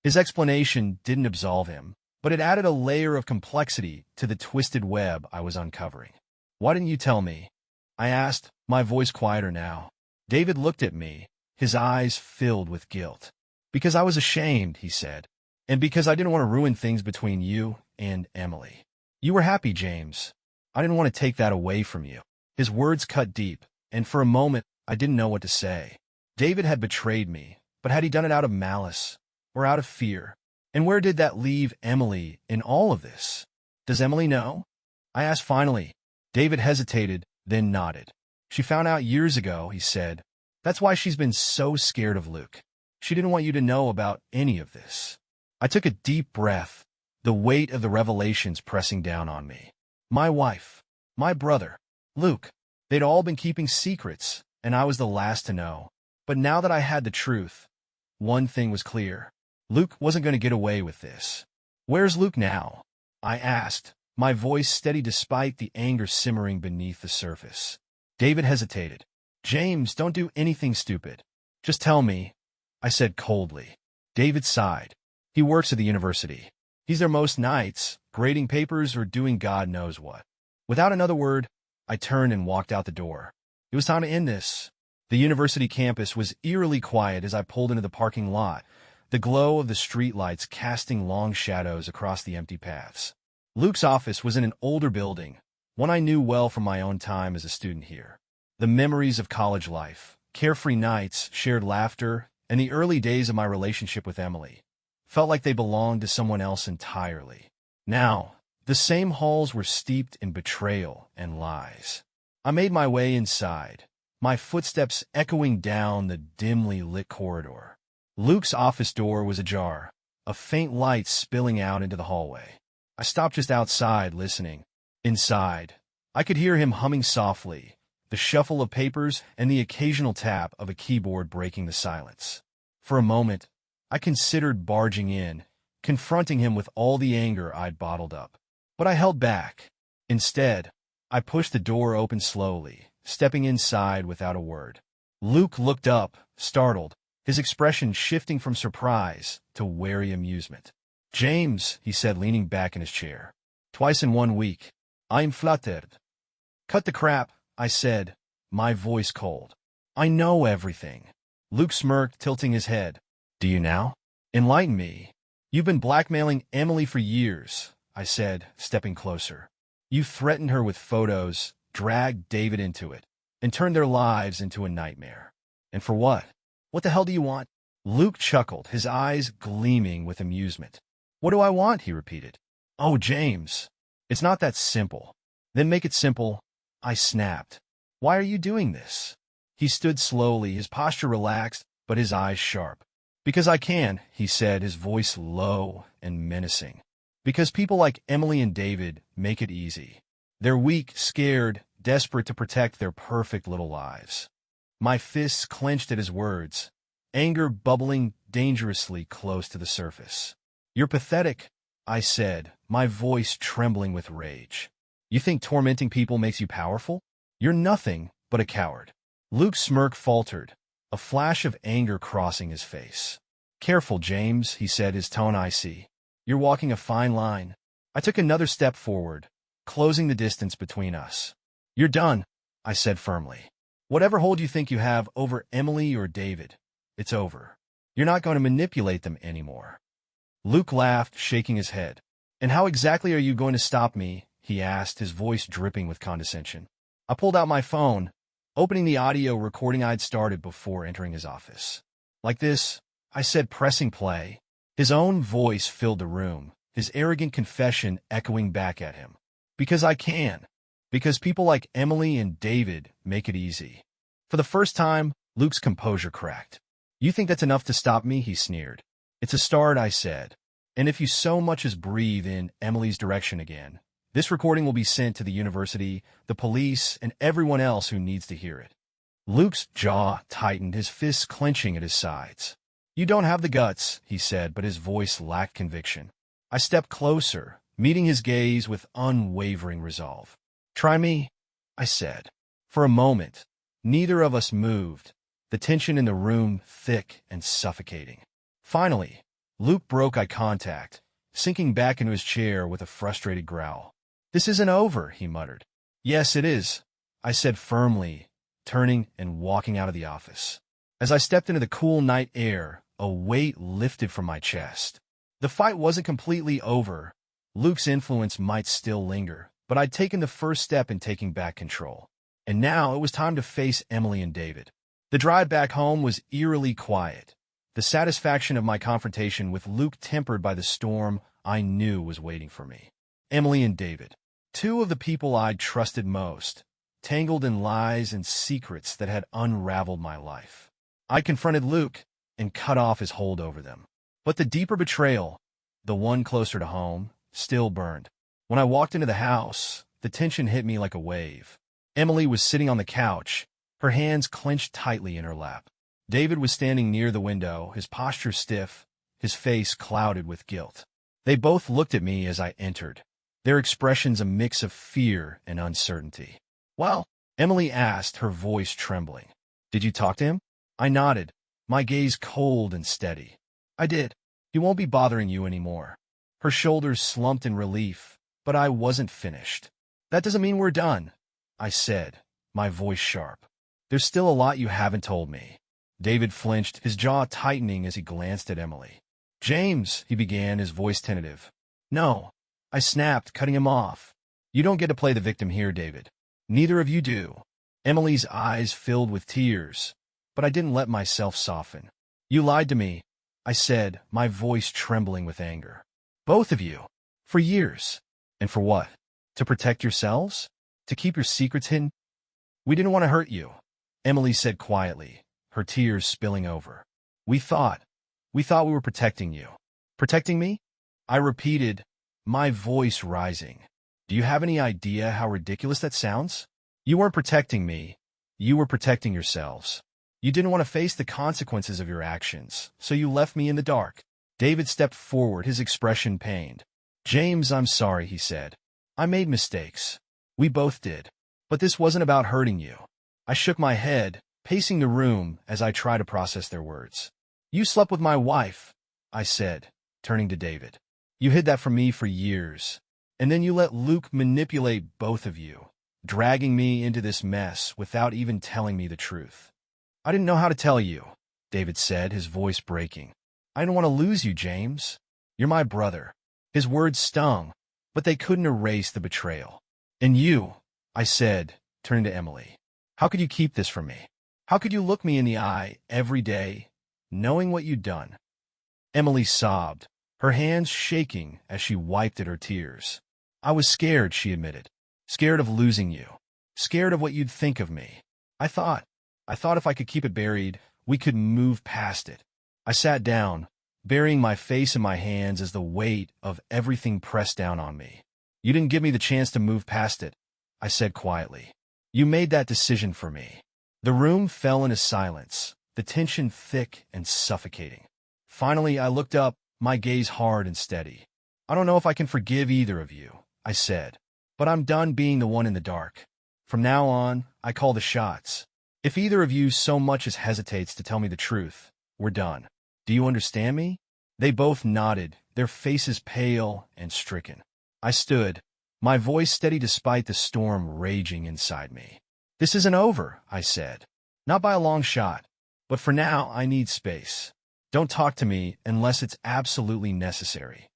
A: His explanation didn't absolve him, but it added a layer of complexity to the twisted web I was uncovering. Why didn't you tell me? I asked, my voice quieter now. David looked at me, his eyes filled with guilt. Because I was ashamed, he said, and because I didn't want to ruin things between you and Emily. You were happy, James. I didn't want to take that away from you. His words cut deep, and for a moment, I didn't know what to say. David had betrayed me, but had he done it out of malice or out of fear? And where did that leave Emily in all of this? Does Emily know? I asked finally. David hesitated, then nodded. She found out years ago, he said. That's why she's been so scared of Luke. She didn't want you to know about any of this. I took a deep breath, the weight of the revelations pressing down on me. My wife, my brother, Luke, they'd all been keeping secrets, and I was the last to know. But now that I had the truth, one thing was clear. Luke wasn't going to get away with this. Where's Luke now? I asked, my voice steady despite the anger simmering beneath the surface. David hesitated. James, don't do anything stupid. Just tell me, I said coldly. David sighed. He works at the university. He's there most nights, grading papers or doing God knows what. Without another word, I turned and walked out the door. It was time to end this. The university campus was eerily quiet as I pulled into the parking lot, the glow of the streetlights casting long shadows across the empty paths. Luke's office was in an older building, one I knew well from my own time as a student here. The memories of college life, carefree nights, shared laughter, and the early days of my relationship with Emily felt like they belonged to someone else entirely. Now, the same halls were steeped in betrayal and lies. I made my way inside, my footsteps echoing down the dimly lit corridor. Luke's office door was ajar, a faint light spilling out into the hallway. I stopped just outside, listening. Inside, I could hear him humming softly, the shuffle of papers and the occasional tap of a keyboard breaking the silence. For a moment, I considered barging in, confronting him with all the anger I'd bottled up. But I held back. Instead, I pushed the door open slowly, stepping inside without a word. Luke looked up, startled, his expression shifting from surprise to wary amusement. James, he said, leaning back in his chair. Twice in 1 week. I'm flattered. Cut the crap, I said, my voice cold. I know everything. Luke smirked, tilting his head. Do you now? Enlighten me. You've been blackmailing Emily for years, I said, stepping closer. You threatened her with photos, dragged David into it, and turned their lives into a nightmare. And for what? What the hell do you want? Luke chuckled, his eyes gleaming with amusement. What do I want? He repeated. Oh, James, it's not that simple. Then make it simple, I snapped. Why are you doing this? He stood slowly, his posture relaxed, but his eyes sharp. Because I can, he said, his voice low and menacing. Because people like Emily and David make it easy. They're weak, scared, desperate to protect their perfect little lives. My fists clenched at his words, anger bubbling dangerously close to the surface. You're pathetic, I said, my voice trembling with rage. You think tormenting people makes you powerful? You're nothing but a coward. Luke's smirk faltered, a flash of anger crossing his face. Careful, James, he said, his tone icy. You're walking a fine line. I took another step forward, closing the distance between us. You're done, I said firmly. Whatever hold you think you have over Emily or David, it's over. You're not going to manipulate them anymore. Luke laughed, shaking his head. And how exactly are you going to stop me? He asked, his voice dripping with condescension. I pulled out my phone, opening the audio recording I'd started before entering his office. Like this, I said, pressing play. His own voice filled the room, his arrogant confession echoing back at him. Because I can. Because people like Emily and David make it easy. For the first time, Luke's composure cracked. You think that's enough to stop me? He sneered. It's a start, I said. And if you so much as breathe in Emily's direction again, this recording will be sent to the university, the police, and everyone else who needs to hear it. Luke's jaw tightened, his fists clenching at his sides. You don't have the guts, he said, but his voice lacked conviction. I stepped closer, meeting his gaze with unwavering resolve. Try me, I said. For a moment, neither of us moved, the tension in the room thick and suffocating. Finally, Luke broke eye contact, sinking back into his chair with a frustrated growl. This isn't over, he muttered. Yes, it is, I said firmly, turning and walking out of the office. As I stepped into the cool night air, a weight lifted from my chest. The fight wasn't completely over. Luke's influence might still linger, but I'd taken the first step in taking back control. And now it was time to face Emily and David. The drive back home was eerily quiet, the satisfaction of my confrontation with Luke tempered by the storm I knew was waiting for me. Emily and David, two of the people I'd trusted most, tangled in lies and secrets that had unraveled my life. I confronted Luke and cut off his hold over them. But the deeper betrayal, the one closer to home, still burned. When I walked into the house, the tension hit me like a wave. Emily was sitting on the couch, her hands clenched tightly in her lap. David was standing near the window, his posture stiff, his face clouded with guilt. They both looked at me as I entered, their expressions a mix of fear and uncertainty. Well, Emily asked, her voice trembling. Did you talk to him? I nodded, my gaze cold and steady. I did. He won't be bothering you anymore. Her shoulders slumped in relief, but I wasn't finished. That doesn't mean we're done, I said, my voice sharp. There's still a lot you haven't told me. David flinched, his jaw tightening as he glanced at Emily. James, he began, his voice tentative. No, I snapped, cutting him off. You don't get to play the victim here, David. Neither of you do. Emily's eyes filled with tears, but I didn't let myself soften. You lied to me, I said, my voice trembling with anger. Both of you. For years. And for what? To protect yourselves? To keep your secrets hidden? We didn't want to hurt you, Emily said quietly, her tears spilling over. We thought we were protecting you. Protecting me? I repeated, my voice rising. Do you have any idea how ridiculous that sounds? You weren't protecting me. You were protecting yourselves. You didn't want to face the consequences of your actions, so you left me in the dark. David stepped forward, his expression pained. James, I'm sorry, he said. I made mistakes. We both did. But this wasn't about hurting you. I shook my head, pacing the room as I tried to process their words. You slept with my wife, I said, turning to David. You hid that from me for years. And then you let Luke manipulate both of you, dragging me into this mess without even telling me the truth. I didn't know how to tell you, David said, his voice breaking. I didn't want to lose you, James. You're my brother. His words stung, but they couldn't erase the betrayal. And you, I said, turning to Emily. How could you keep this from me? How could you look me in the eye every day, knowing what you'd done? Emily sobbed, her hands shaking as she wiped at her tears. I was scared, she admitted. Scared of losing you. Scared of what you'd think of me. I thought if I could keep it buried, we could move past it. I sat down, burying my face in my hands as the weight of everything pressed down on me. You didn't give me the chance to move past it, I said quietly. You made that decision for me. The room fell into silence, the tension thick and suffocating. Finally, I looked up, my gaze hard and steady. I don't know if I can forgive either of you, I said, but I'm done being the one in the dark. From now on, I call the shots. If either of you so much as hesitates to tell me the truth, we're done. Do you understand me? They both nodded, their faces pale and stricken. I stood, my voice steady despite the storm raging inside me. This isn't over, I said. Not by a long shot, but for now I need space. Don't talk to me unless it's absolutely necessary.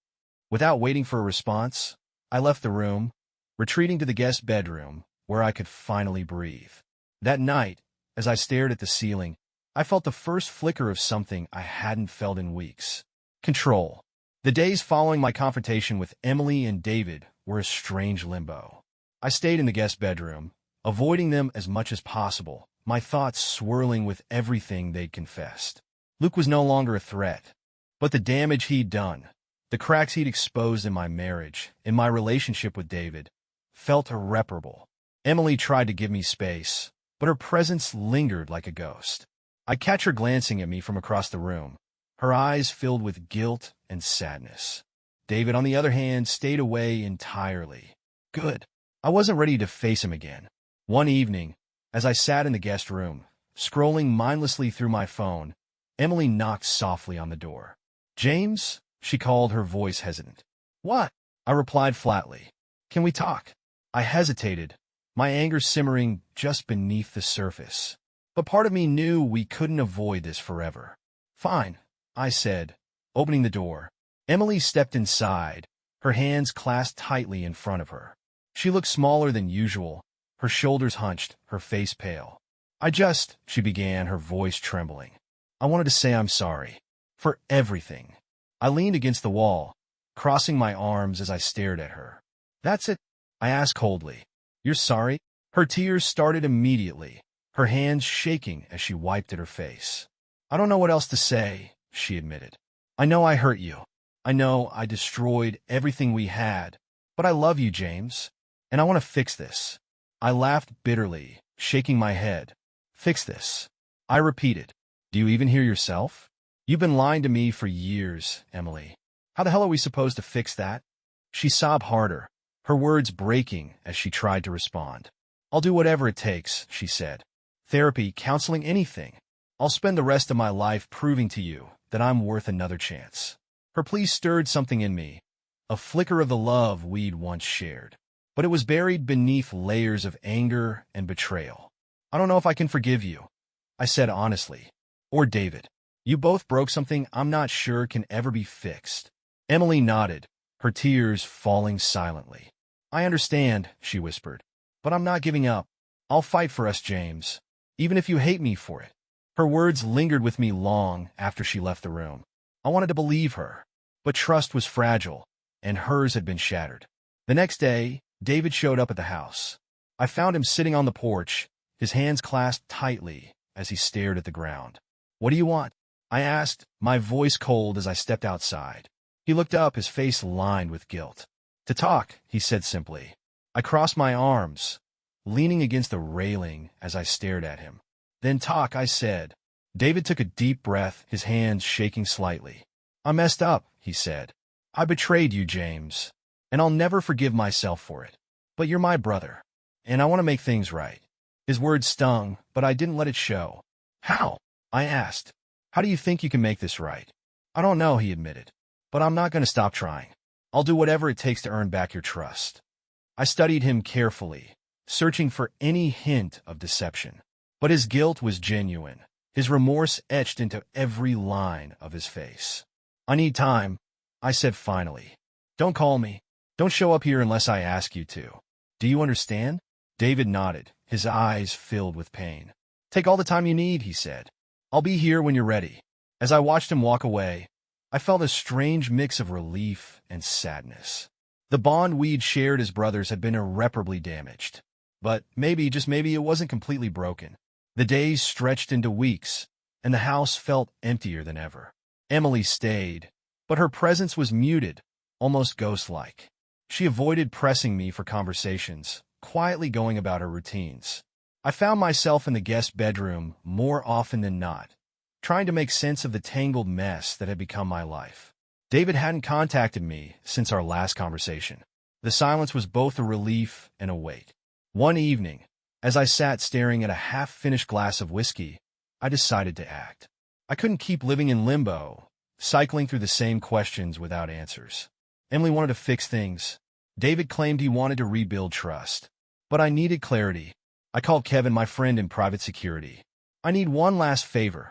A: Without waiting for a response, I left the room, retreating to the guest bedroom, where I could finally breathe. That night, as I stared at the ceiling, I felt the first flicker of something I hadn't felt in weeks. Control. The days following my confrontation with Emily and David were a strange limbo. I stayed in the guest bedroom, avoiding them as much as possible, my thoughts swirling with everything they'd confessed. Luke was no longer a threat, but the damage he'd done, the cracks he'd exposed in my marriage, in my relationship with David, felt irreparable. Emily tried to give me space, but her presence lingered like a ghost. I'd catch her glancing at me from across the room, her eyes filled with guilt and sadness. David, on the other hand, stayed away entirely. Good. I wasn't ready to face him again. One evening, as I sat in the guest room, scrolling mindlessly through my phone, Emily knocked softly on the door. James? She called, her voice hesitant. What? I replied flatly. Can we talk? I hesitated, my anger simmering just beneath the surface. But part of me knew we couldn't avoid this forever. Fine, I said, opening the door. Emily stepped inside, her hands clasped tightly in front of her. She looked smaller than usual, her shoulders hunched, her face pale. She began, her voice trembling. I wanted to say I'm sorry. For everything. I leaned against the wall, crossing my arms as I stared at her. That's it? I asked coldly. You're sorry? Her tears started immediately, her hands shaking as she wiped at her face. I don't know what else to say, she admitted. I know I hurt you. I know I destroyed everything we had, but I love you, James, and I want to fix this. I laughed bitterly, shaking my head. Fix this. I repeated. Do you even hear yourself? You've been lying to me for years, Emily. How the hell are we supposed to fix that? She sobbed harder, her words breaking as she tried to respond. I'll do whatever it takes, she said. Therapy, counseling, anything. I'll spend the rest of my life proving to you that I'm worth another chance. Her plea stirred something in me, a flicker of the love we'd once shared. But it was buried beneath layers of anger and betrayal. I don't know if I can forgive you, I said honestly. Or David. You both broke something I'm not sure can ever be fixed. Emily nodded, her tears falling silently. I understand, she whispered, but I'm not giving up. I'll fight for us, James, even if you hate me for it. Her words lingered with me long after she left the room. I wanted to believe her, but trust was fragile, and hers had been shattered. The next day, David showed up at the house. I found him sitting on the porch, his hands clasped tightly as he stared at the ground. What do you want? I asked, my voice cold as I stepped outside. He looked up, his face lined with guilt. To talk, he said simply. I crossed my arms, leaning against the railing as I stared at him. Then talk, I said. David took a deep breath, his hands shaking slightly. I messed up, he said. I betrayed you, James, and I'll never forgive myself for it. But you're my brother, and I want to make things right. His words stung, but I didn't let it show. How? I asked. How do you think you can make this right? I don't know, he admitted, but I'm not going to stop trying. I'll do whatever it takes to earn back your trust. I studied him carefully, searching for any hint of deception. But his guilt was genuine, his remorse etched into every line of his face. I need time, I said finally. Don't call me. Don't show up here unless I ask you to. Do you understand? David nodded, his eyes filled with pain. Take all the time you need, he said. I'll be here when you're ready. As I watched him walk away, I felt a strange mix of relief and sadness. The bond we'd shared as brothers had been irreparably damaged. But maybe, just maybe, it wasn't completely broken. The days stretched into weeks, and the house felt emptier than ever. Emily stayed, but her presence was muted, almost ghost-like. She avoided pressing me for conversations, quietly going about her routines. I found myself in the guest bedroom more often than not, trying to make sense of the tangled mess that had become my life. David hadn't contacted me since our last conversation. The silence was both a relief and a weight. One evening, as I sat staring at a half-finished glass of whiskey, I decided to act. I couldn't keep living in limbo, cycling through the same questions without answers. Emily wanted to fix things. David claimed he wanted to rebuild trust. But I needed clarity. I called Kevin, my friend in private security. "I need one last favor,"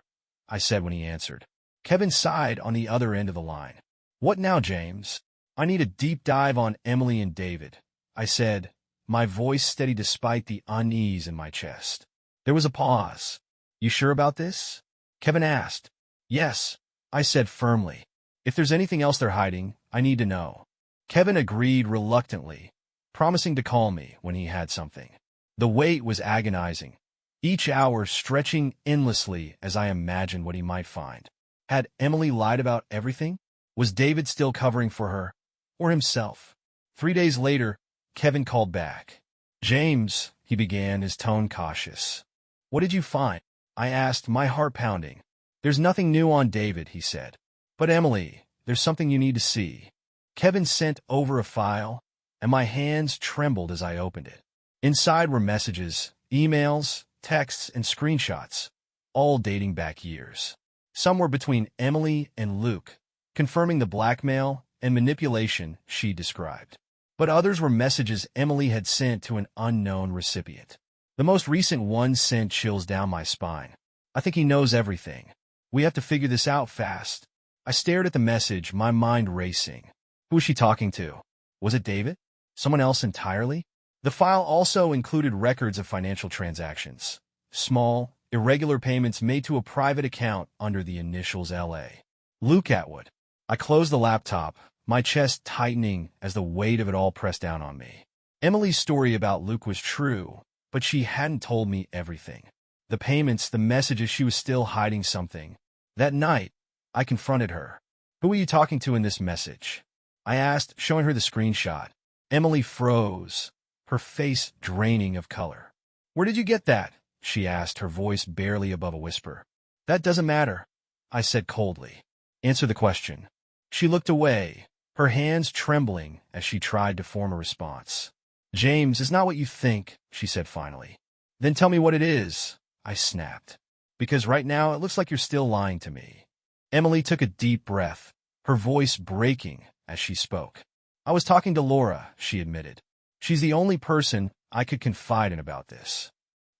A: I said when he answered. Kevin sighed on the other end of the line. "What now, James?" "I need a deep dive on Emily and David," I said, my voice steady despite the unease in my chest. There was a pause. "You sure about this?" Kevin asked. "Yes," I said firmly. "If there's anything else they're hiding, I need to know." Kevin agreed reluctantly, promising to call me when he had something. The wait was agonizing, each hour stretching endlessly as I imagined what he might find. Had Emily lied about everything? Was David still covering for her? Or himself? 3 days later, Kevin called back. "James," he began, his tone cautious. "What did you find?" I asked, my heart pounding. "There's nothing new on David," he said. "But Emily, there's something you need to see." Kevin sent over a file, and my hands trembled as I opened it. Inside were messages, emails, texts, and screenshots, all dating back years. Some were between Emily and Luke, confirming the blackmail and manipulation she described. But others were messages Emily had sent to an unknown recipient. The most recent one sent chills down my spine. "I think he knows everything. We have to figure this out fast." I stared at the message, my mind racing. Who was she talking to? Was it David? Someone else entirely? The file also included records of financial transactions. Small, irregular payments made to a private account under the initials L.A. Luke Atwood. I closed the laptop, my chest tightening as the weight of it all pressed down on me. Emily's story about Luke was true, but she hadn't told me everything. The payments, the messages, she was still hiding something. That night, I confronted her. "Who were you talking to in this message?" I asked, showing her the screenshot. Emily froze, her face draining of color. "Where did you get that?" she asked, her voice barely above a whisper. "That doesn't matter," I said coldly. "Answer the question." She looked away, her hands trembling as she tried to form a response. "James, it's not what you think," she said finally. "Then tell me what it is," I snapped. "Because right now it looks like you're still lying to me." Emily took a deep breath, her voice breaking as she spoke. "I was talking to Laura," she admitted. "She's the only person I could confide in about this."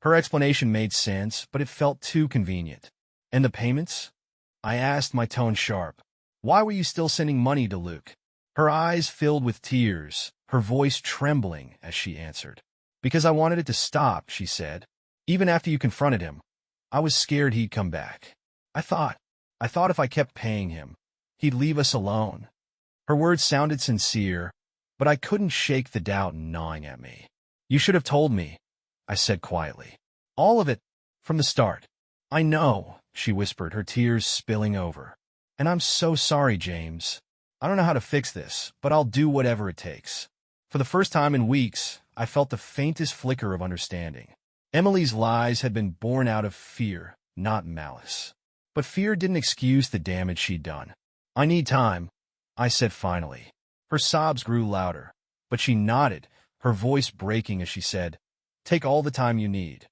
A: Her explanation made sense, but it felt too convenient. "And the payments?" I asked, my tone sharp. "Why were you still sending money to Luke?" Her eyes filled with tears, her voice trembling as she answered. "Because I wanted it to stop," she said. "Even after you confronted him, I was scared he'd come back. I thought if I kept paying him, he'd leave us alone." Her words sounded sincere, but I couldn't shake the doubt gnawing at me. "You should have told me," I said quietly. "All of it, from the start." "I know," she whispered, her tears spilling over. "And I'm so sorry, James. I don't know how to fix this, but I'll do whatever it takes." For the first time in weeks, I felt the faintest flicker of understanding. Emily's lies had been born out of fear, not malice. But fear didn't excuse the damage she'd done. "I need time," I said finally. Her sobs grew louder, but she nodded, her voice breaking as she said, "Take all the time you need."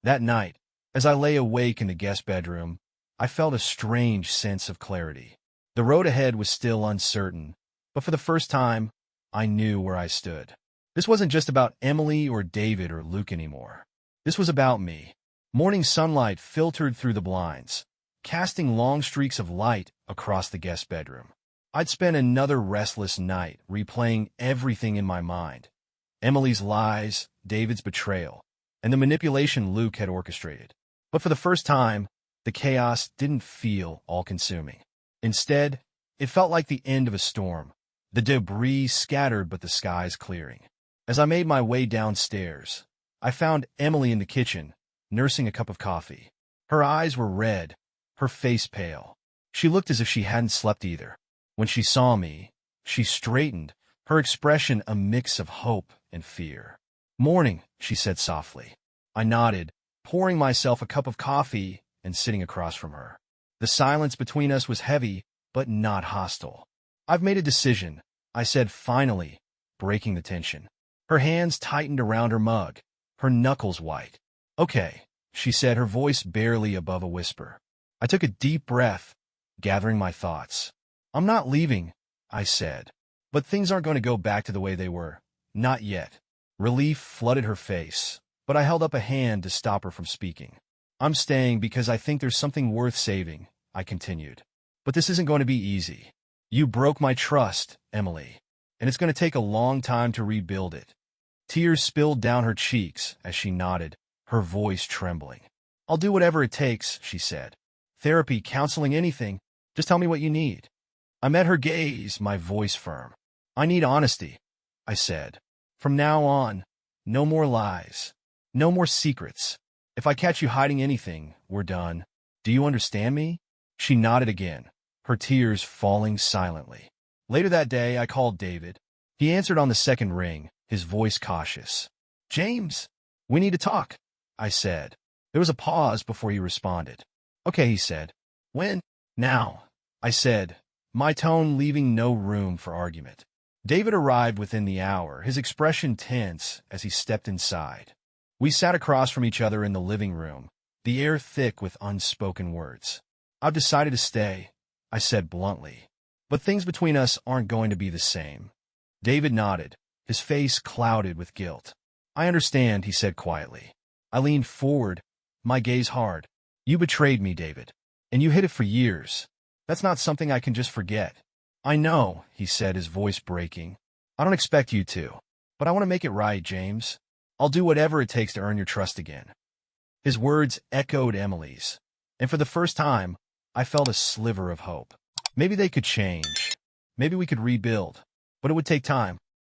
A: That night, as I lay awake in the guest bedroom, I felt a strange sense of clarity. The road ahead was still uncertain, but for the first time, I knew where I stood. This wasn't just about Emily or David or Luke anymore. This was about me. Morning sunlight filtered through the blinds, casting long streaks of light across the guest bedroom. I'd spent another restless night replaying everything in my mind. Emily's lies, David's betrayal, and the manipulation Luke had orchestrated. But for the first time, the chaos didn't feel all-consuming. Instead, it felt like the end of a storm. The debris scattered, but the skies clearing. As I made my way downstairs, I found Emily in the kitchen, nursing a cup of coffee. Her eyes were red, her face pale. She looked as if she hadn't slept either. When she saw me, she straightened, her expression a mix of hope and fear. "Morning," she said softly. I nodded, pouring myself a cup of coffee and sitting across from her. The silence between us was heavy, but not hostile. "I've made a decision," I said finally, breaking the tension. Her hands tightened around her mug, her knuckles white. "Okay," she said, her voice barely above a whisper. I took a deep breath, gathering my thoughts. "I'm not leaving," I said. "But things aren't going to go back to the way they were. Not yet." Relief flooded her face, but I held up a hand to stop her from speaking. "I'm staying because I think there's something worth saving," I continued. "But this isn't going to be easy. You broke my trust, Emily, and it's going to take a long time to rebuild it." Tears spilled down her cheeks as she nodded, her voice trembling. "I'll do whatever it takes," she said. "Therapy, counseling, anything. Just tell me what you need." I met her gaze, my voice firm. "I need honesty," I said. "From now on, no more lies. No more secrets. If I catch you hiding anything, we're done. Do you understand me?" She nodded again, her tears falling silently. Later that day, I called David. He answered on the second ring, his voice cautious. "James, we need to talk," I said. There was a pause before he responded. "Okay," he said. "When?" "Now," I said, my tone leaving no room for argument. David arrived within the hour, his expression tense as he stepped inside. We sat across from each other in the living room, the air thick with unspoken words. "I've decided to stay," I said bluntly. "But things between us aren't going to be the same." David nodded, his face clouded with guilt. "I understand," he said quietly. I leaned forward, my gaze hard. "You betrayed me, David. And you hid it for years. That's not something I can just forget." "I know," he said, his voice breaking. "I don't expect you to. But I want to make it right, James. I'll do whatever it takes to earn your trust again." His words echoed Emily's. And for the first time, I felt a sliver of hope. Maybe they could change. Maybe we could rebuild. But it would take time.